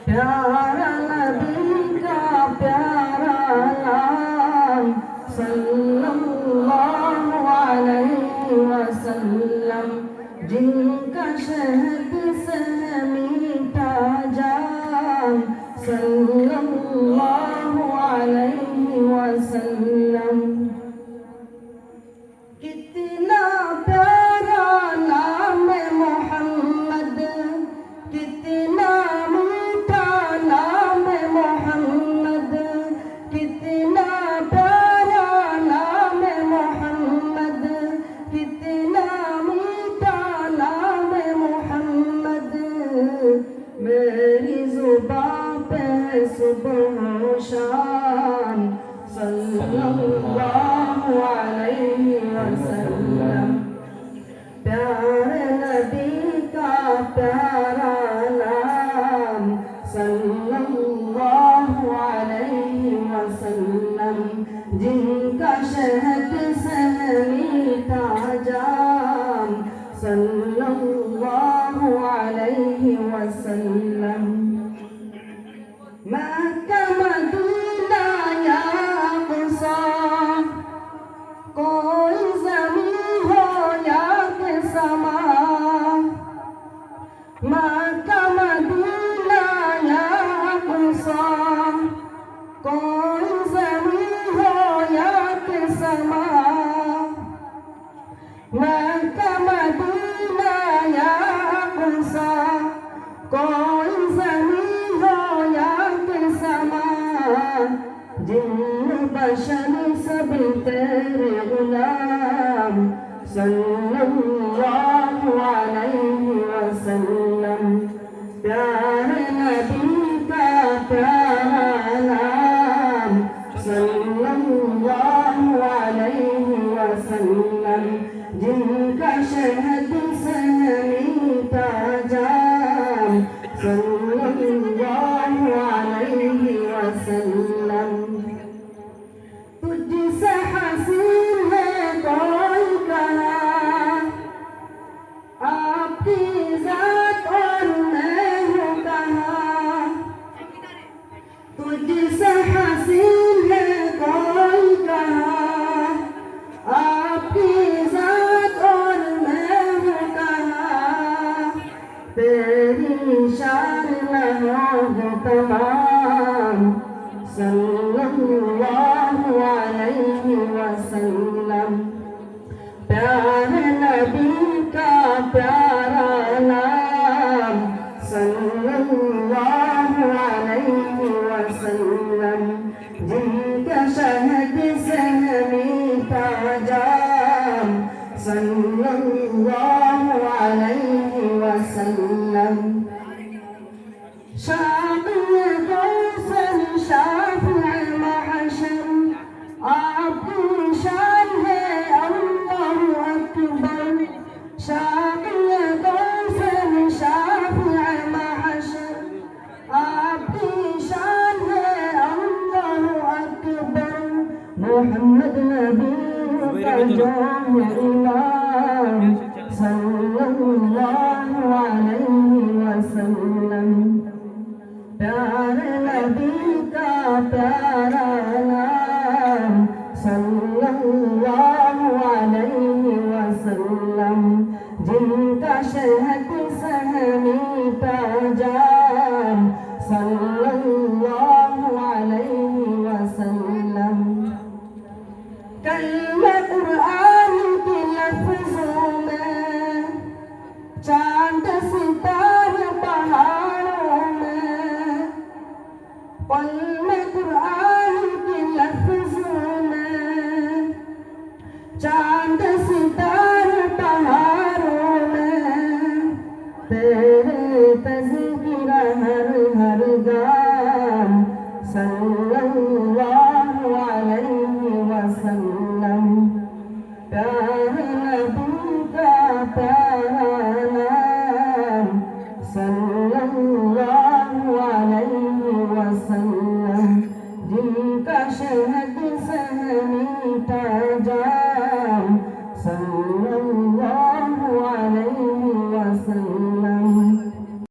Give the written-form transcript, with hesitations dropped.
प्यारा नबी का प्यारा नाम सल्लल्लाहु अलैहि वसल्लम, जिनका शहद से मीठा जाम सल्लल्लाहु अलैहि वसल्लम। कितना प्यारा नाम है मोहम्मद, कितना मीठा नाम है मोहम्मद, कितना प्यारा नाम है मोहम्मद, कितना मीठा नाम है मोहम्मद। मेरी जुबान पे सुबह शाम सल्लल्लाहु अलैहि वसल्लम। प्यारे नबी का प्यारा नाम सल्लल्लाहु अलैहि वसल्लम, जिनका शहद से मीठा जाम सल्लल्लाहु अलैहि वसल्लम। मक्का मदीना या अक़सा, कोई ज़मीं हो या के समा, मक्का मदीना या अक़सा, कोई ज़मीं हो या के समा, मक्का मदीना या अक़सा, कोई ज़मीं हो या के समा, जिन्न बशर सब तेरे गुलाम सल्लल्लाहु अलैहि वसल्लम। प्यारे नबी का प्यारा नाम सल्लल्लाहु अलैहि वसल्लम, जिनका शहद से मीठा जाम सल्लल्लाहु अलैहि वसल्लम। तुझसे हसीन है कोई कहा, आपकी जात और मैं हूँ कहा, तुझसे हसीन है कोई कहा, आपकी जात और मैं हूँ कहा, तेरी शान हो तमाम सल्लल्लाहु अलैहि वसल्लम। प्यारे नबी का प्यारा नाम सल्लल्लाहु अलैहि वसल्लम, जिनका शहद से मीठा जाम सल्लल्लाहु अलैहि वसल्लम। शाम